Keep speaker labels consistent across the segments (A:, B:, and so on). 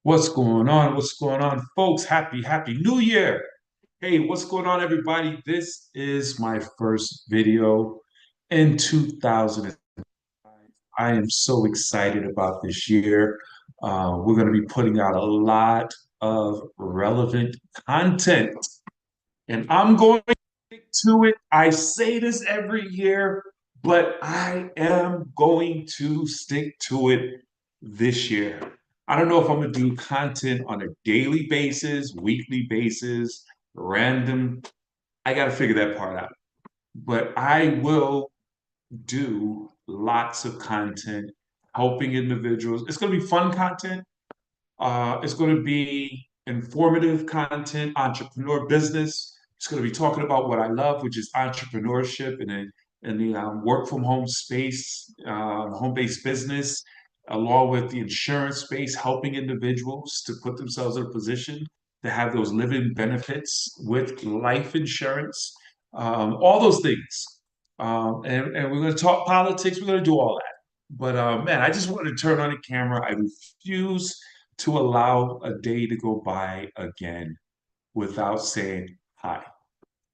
A: What's going on? What's going on, folks? Happy New Year. Hey, what's going on, everybody? This is my first video in 2000. I am so excited about this year. We're going to be putting out a lot of relevant content, and I'm going to stick to it. I say this every year, but I am going to stick to it this year. I don't know if I'm going to do content on a daily basis, weekly basis, random. I got to figure that part out. But I will do lots of content helping individuals. It's going to be fun content. It's going to be informative content, entrepreneur business. It's going to be talking about what I love, which is entrepreneurship and the work from home space, home based business, along with the insurance space, helping individuals to put themselves in a position to have those living benefits with life insurance, all those things. And we're going to talk politics. We're going to do all that. But man, I just wanted to turn on the camera. I refuse to allow a day to go by again without saying hi.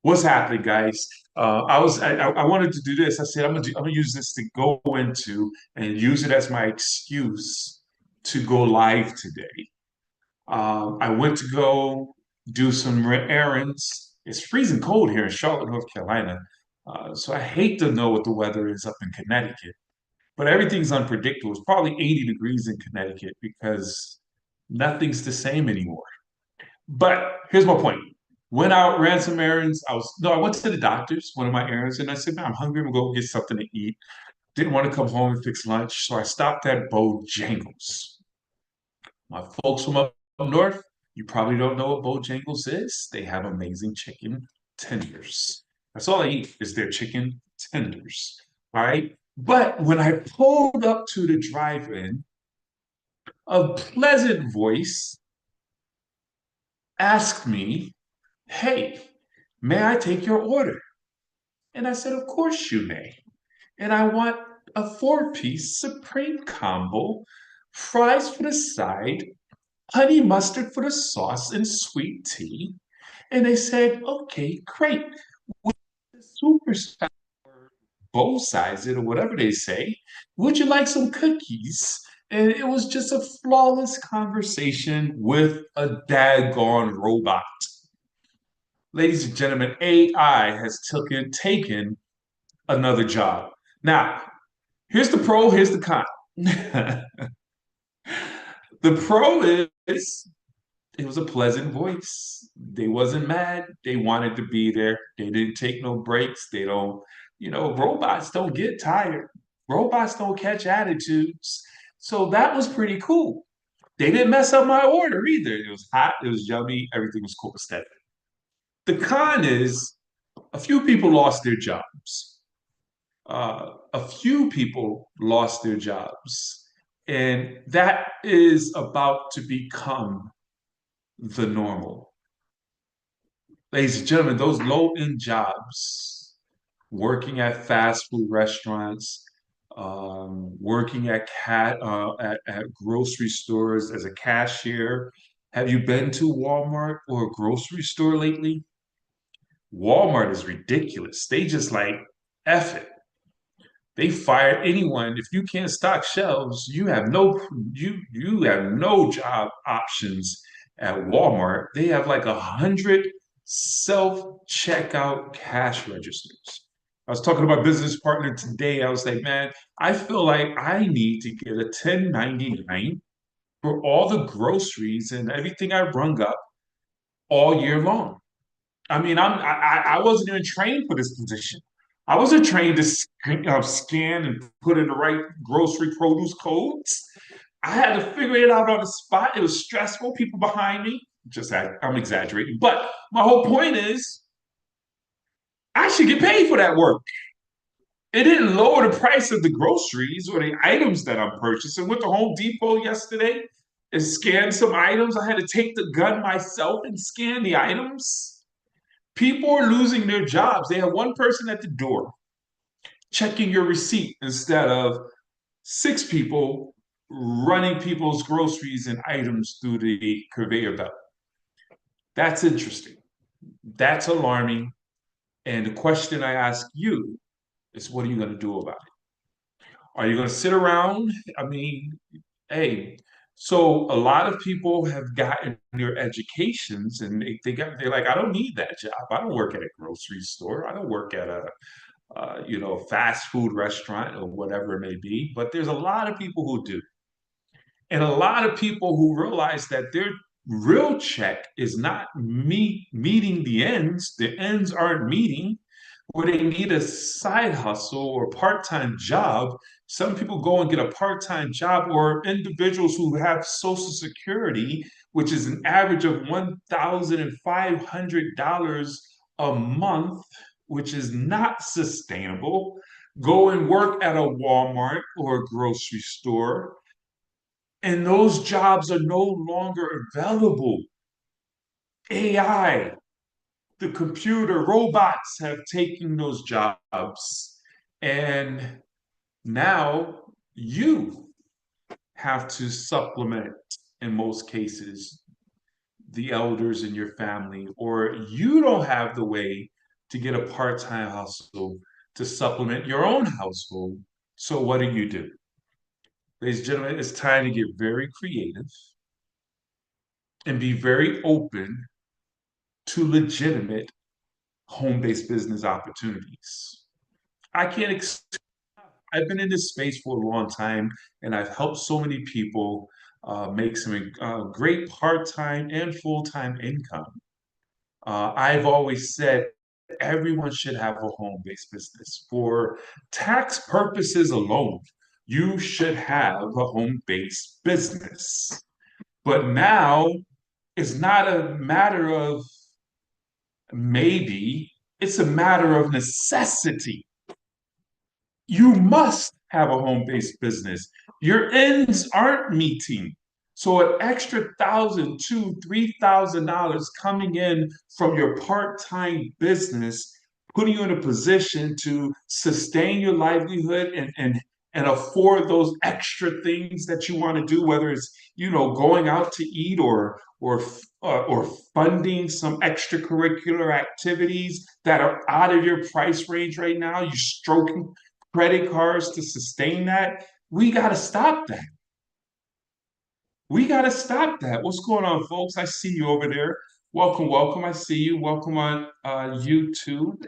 A: What's happening, guys? I wanted to do this. I said I'm gonna use this to go into and use it as my excuse to go live today. I went to go do some errands. It's freezing cold here in Charlotte, North Carolina. So I hate to know what the weather is up in Connecticut, but everything's unpredictable. It's probably 80 degrees in Connecticut because nothing's the same anymore. But here's my point. Went out, ran some errands. I went to the doctor's, one of my errands, and I said, man, I'm hungry. I'm gonna go get something to eat. Didn't want to come home and fix lunch. So I stopped at Bojangles. My folks from up north, you probably don't know what Bojangles is. They have amazing chicken tenders. That's all I eat is their chicken tenders. All right. But when I pulled up to the drive-in, a pleasant voice asked me, hey, may I take your order? And I said, of course you may. And I want a four-piece supreme combo, fries for the side, honey mustard for the sauce, and sweet tea. And they said, okay, great. With the super size or bowl size it or whatever they say, would you like some cookies? And it was just a flawless conversation with a daggone robot. Ladies and gentlemen, AI has taken another job. Now, here's the pro, here's the con. The pro is it was a pleasant voice. They wasn't mad. They wanted to be there. They didn't take no breaks. They don't, robots don't get tired. Robots don't catch attitudes. So that was pretty cool. They didn't mess up my order either. It was hot, it was yummy, everything was cool. The con is a few people lost their jobs. A few people lost their jobs. And that is about to become the normal. Ladies and gentlemen, those low end jobs, working at fast food restaurants, working at grocery stores as a cashier. Have you been to Walmart or a grocery store lately? Walmart is ridiculous. They just like F it. They fire anyone. If you can't stock shelves, you have no job options at Walmart. They have like 100 self-checkout cash registers. I was talking to my business partner today. I was like, man, I feel like I need to get a 1099 for all the groceries and everything I rung up all year long. I mean, I wasn't even trained for this position. I wasn't trained to scan and put in the right grocery produce codes. I had to figure it out on the spot. It was stressful. People behind me, I'm exaggerating, but my whole point is, I should get paid for that work. It didn't lower the price of the groceries or the items that I'm purchasing. Went to Home Depot yesterday and scanned some items. I had to take the gun myself and scan the items. People are losing their jobs. They have one person at the door checking your receipt instead of six people running people's groceries and items through the conveyor belt. That's interesting. That's alarming. And the question I ask you is, what are you going to do about it? Are you going to sit around? I mean, hey, so a lot of people have gotten their educations and they're like, I don't need that job. I don't work at a grocery store. I don't work at a fast food restaurant or whatever it may be. But there's a lot of people who do. And a lot of people who realize that their real check is not meeting the ends aren't meeting, where they need a side hustle or part-time job. Some people go and get a part-time job, or individuals who have Social Security, which is an average of $1,500 a month, which is not sustainable. Go and work at a Walmart or a grocery store, and those jobs are no longer available. AI, the computer, robots have taken those jobs. And now you have to supplement, in most cases, the elders in your family, or you don't have the way to get a part time hustle to supplement your own household. So, what do? Ladies and gentlemen, it's time to get very creative and be very open to legitimate home-based business opportunities. I can't. I've been in this space for a long time, and I've helped so many people make some great part-time and full-time income. I've always said everyone should have a home-based business. For tax purposes alone, you should have a home-based business. But now it's not a matter of maybe, it's a matter of necessity. You must have a home-based business. Your ends aren't meeting. So an extra thousand, two, $3,000 coming in from your part-time business, putting you in a position to sustain your livelihood and afford those extra things that you want to do, whether it's going out to eat or funding some extracurricular activities that are out of your price range right now. You stroking credit cards to sustain that. We got to stop that. We got to stop that. What's going on, folks? I see you over there. Welcome, welcome. I see you. Welcome on YouTube.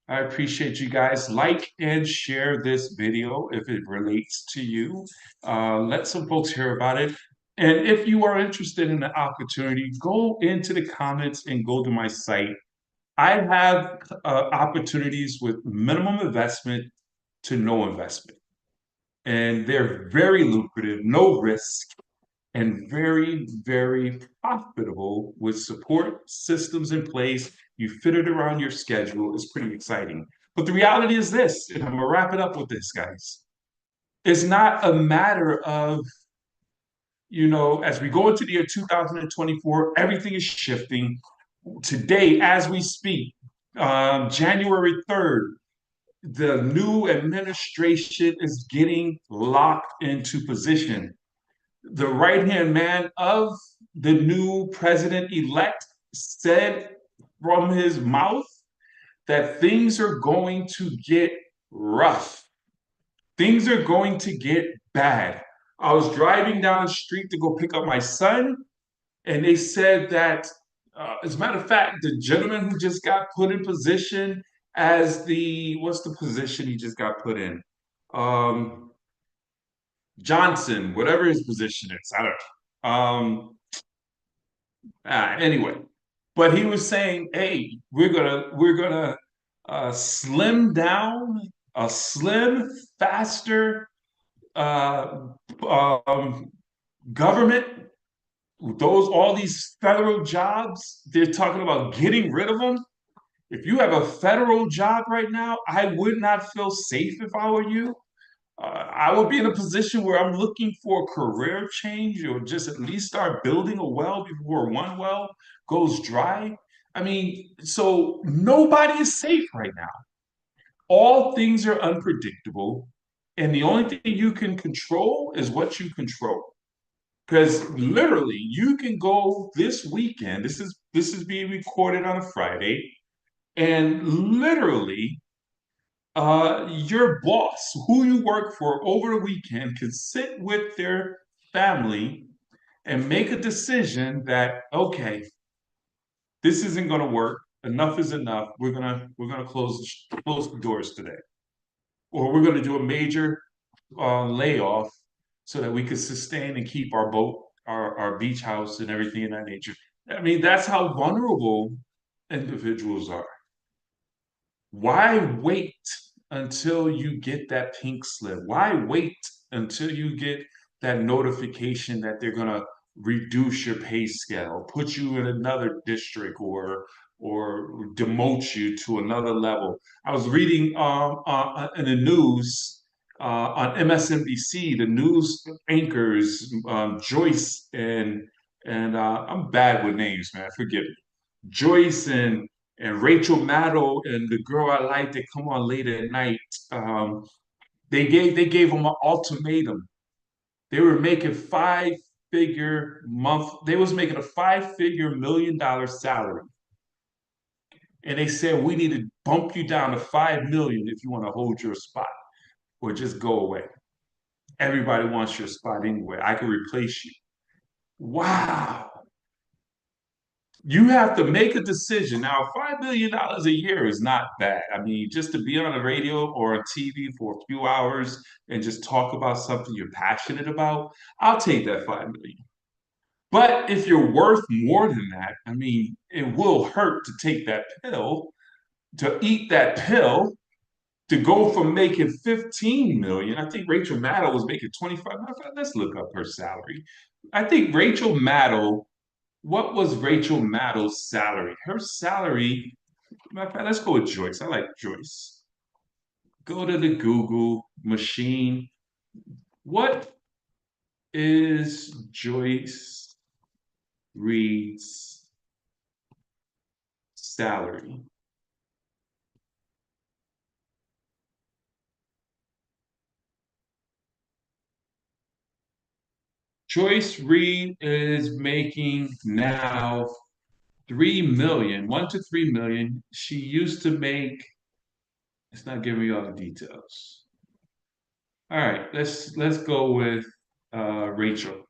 A: I appreciate you guys. Like and share this video if it relates to you. Let some folks hear about it. And if you are interested in the opportunity, go into the comments and go to my site. I have opportunities with minimum investment to no investment. And they're very lucrative, no risk, and very, very profitable with support systems in place. You fit it around your schedule. It's pretty exciting. But the reality is this, and I'm going to wrap it up with this, guys. It's not a matter of, as we go into the year 2024, everything is shifting. Today, as we speak, January 3rd, the new administration is getting locked into position. The right-hand man of the new president-elect said from his mouth that things are going to get rough. Things are going to get bad. I was driving down the street to go pick up my son, and they said that, as a matter of fact, the gentleman who just got put in position as what's the position he just got put in? Um, Johnson, whatever his position is, I don't know. Anyway, but he was saying, "Hey, we're gonna slim down, a slim, faster uh, um, government. All these federal jobs, they're talking about getting rid of them. If you have a federal job right now, I would not feel safe if I were you. I would be in a position where I'm looking for a career change or just at least start building a well before one well goes dry. I mean, so nobody is safe right now. All things are unpredictable. And the only thing you can control is what you control. Because literally, you can go this weekend. This is being recorded on a Friday, and literally, your boss, who you work for over the weekend, can sit with their family and make a decision that, okay, this isn't going to work. Enough is enough. We're gonna close the doors today, or we're going to do a major layoff so that we could sustain and keep our boat, our beach house, and everything in that nature. I mean, that's how vulnerable individuals are. Why wait until you get that pink slip? Why wait until you get that notification that they're gonna reduce your pay scale, put you in another district, or demote you to another level? I was reading in the news on MSNBC, the news anchors Joyce and I'm bad with names, man. Forgive me. Joyce and Rachel Maddow and the girl I like that come on late at night. They gave them an ultimatum. They were making five-figure month. They was making a five-figure $1 million salary, and they said we need to bump you down to 5 million if you want to hold your spot, or just go away. Everybody wants your spot anyway. I can replace you. Wow. You have to make a decision. Now, $5 million a year is not bad. I mean, just to be on the radio or on TV for a few hours and just talk about something you're passionate about, I'll take that 5 million. But if you're worth more than that, I mean, it will hurt to take that pill, to eat that pill, to go from making 15 million. I think Rachel Maddow was making 25. Let's look up her salary. I think Rachel Maddow, what was Rachel Maddow's salary? Her salary, matter of fact, let's go with Joyce. I like Joyce. Go to the Google machine. What is Joyce Reid's salary? Joyce Reid is making now 3 million, 1 to 3 million. She used to make, it's not giving me all the details. All right, let's go with Rachel.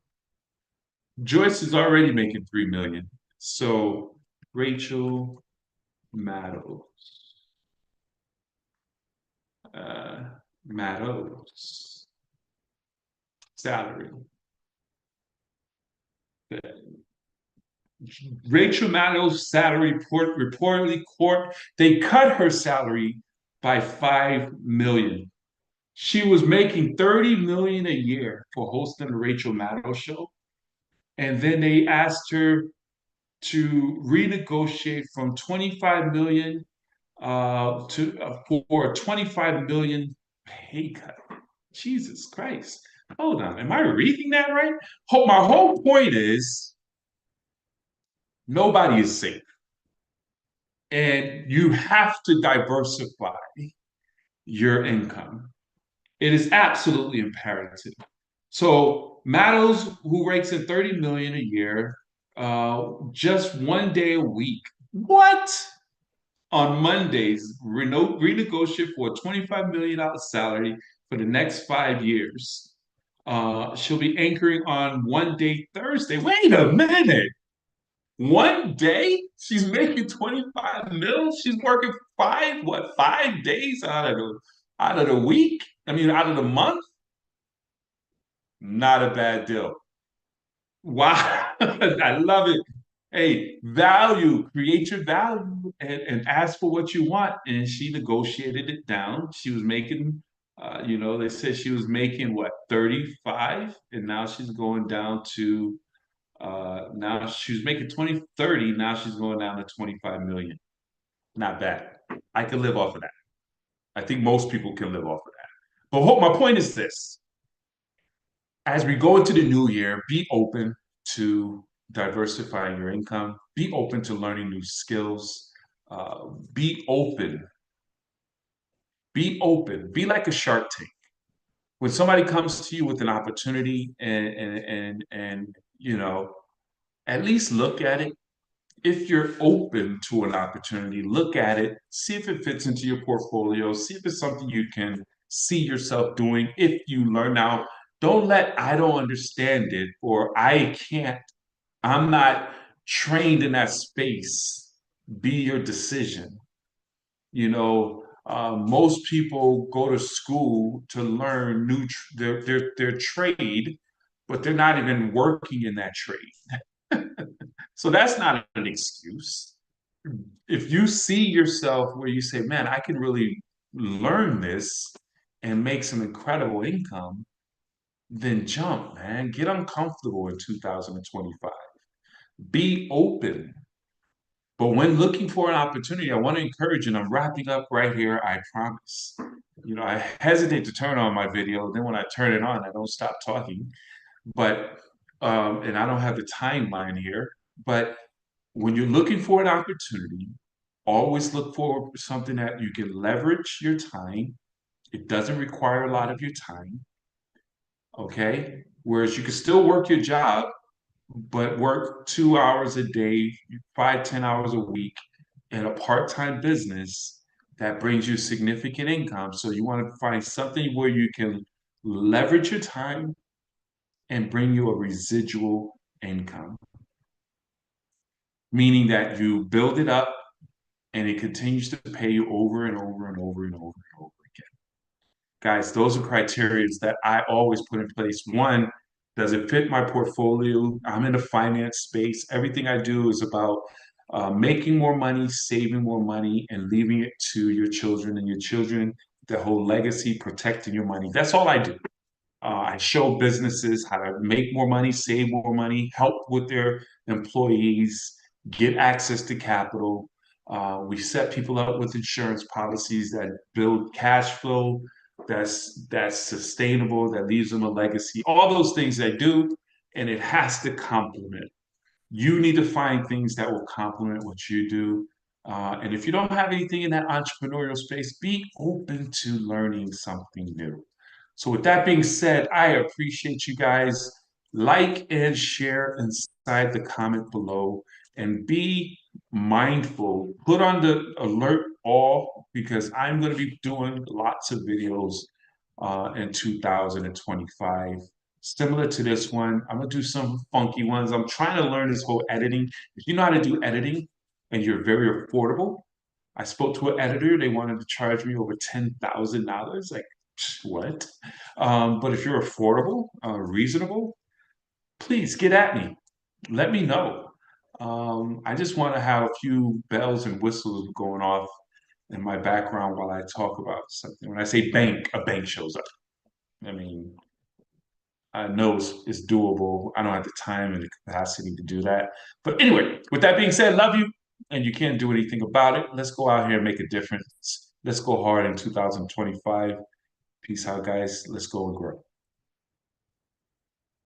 A: Joyce is already making 3 million. So Rachel Maddow, uh, Maddow's salary. Rachel Maddow's salary reportedly court they cut her salary by 5 million. She was making 30 million a year for hosting the Rachel Maddow show, and then they asked her to renegotiate from 25 million to for a 25 million pay cut. Jesus Christ. Hold on. Am I reading that right? My whole point is nobody is safe. And you have to diversify your income. It is absolutely imperative. So Maddows, who rakes in 30 million a year, just 1 day a week. What? On Mondays, renegotiate for a $25 million salary for the next 5 years. She'll be anchoring on 1 day Thursday. Wait a minute. 1 day? She's making 25 mil? She's working 5 days out of the week? I mean, out of the month? Not a bad deal. Wow. I love it. Hey, value, create your value and ask for what you want. And she negotiated it down. She was making, they said she was making what, 35? And now she's going down to, now she was making 20, 30. Now she's going down to 25 million. Not bad. I can live off of that. I think most people can live off of that. But my point is this: as we go into the new year, be open to diversifying your income, be open to learning new skills, be open, be open, be like a shark tank. when somebody comes to you with an opportunity and you know, at least look at it. If you're open to an opportunity, look at it, see if it fits into your portfolio, see if it's something you can see yourself doing if you learn. Now, don't let I don't understand it or I can't, I'm not trained in that space be your decision. Most people go to school to learn their trade, but they're not even working in that trade. So that's not an excuse. If you see yourself where you say, man, I can really learn this and make some incredible income, then jump, man. Get uncomfortable in 2025. Be open. But when looking for an opportunity, I want to encourage, and I'm wrapping up right here, I promise. I hesitate to turn on my video. Then when I turn it on, I don't stop talking. But, and I don't have the timeline here. But when you're looking for an opportunity, always look for something that you can leverage your time. It doesn't require a lot of your time. Okay. Whereas you can still work your job, but work 2 hours a day, 5, 10 hours a week in a part-time business that brings you significant income. So you want to find something where you can leverage your time and bring you a residual income, meaning that you build it up and it continues to pay you over and over and over and over and over again. Guys, those are criteria that I always put in place. One, does it fit my portfolio? I'm in the finance space. Everything I do is about making more money, saving more money, and leaving it to your children and your children, the whole legacy, protecting your money. That's all I do. I show businesses how to make more money, save more money, help with their employees, get access to capital. We set people up with insurance policies that build cash flow, that's sustainable, that leaves them a legacy. All those things I do, and it has to complement. You need to find things that will complement what you do. And if you don't have anything in that entrepreneurial space, be open to learning something new. So, with that being said, I appreciate you guys. Like and share inside the comment below and be mindful. Put on the alert all because I'm going to be doing lots of videos in 2025 similar to this one. I'm gonna do some funky ones. I'm trying to learn this whole editing. If you know how to do editing and you're very affordable, I spoke to an editor. They wanted to charge me over $10,000. Like, what? But if you're affordable, reasonable, please get at me. Let me know. I just want to have a few bells and whistles going off in my background while I talk about something. When I say bank, a bank shows up. I mean, I know it's doable. I don't have the time and the capacity to do that. But anyway, with that being said, love you, and you can't do anything about it. Let's go out here and make a difference. Let's go hard in 2025. Peace out, guys. Let's go and grow.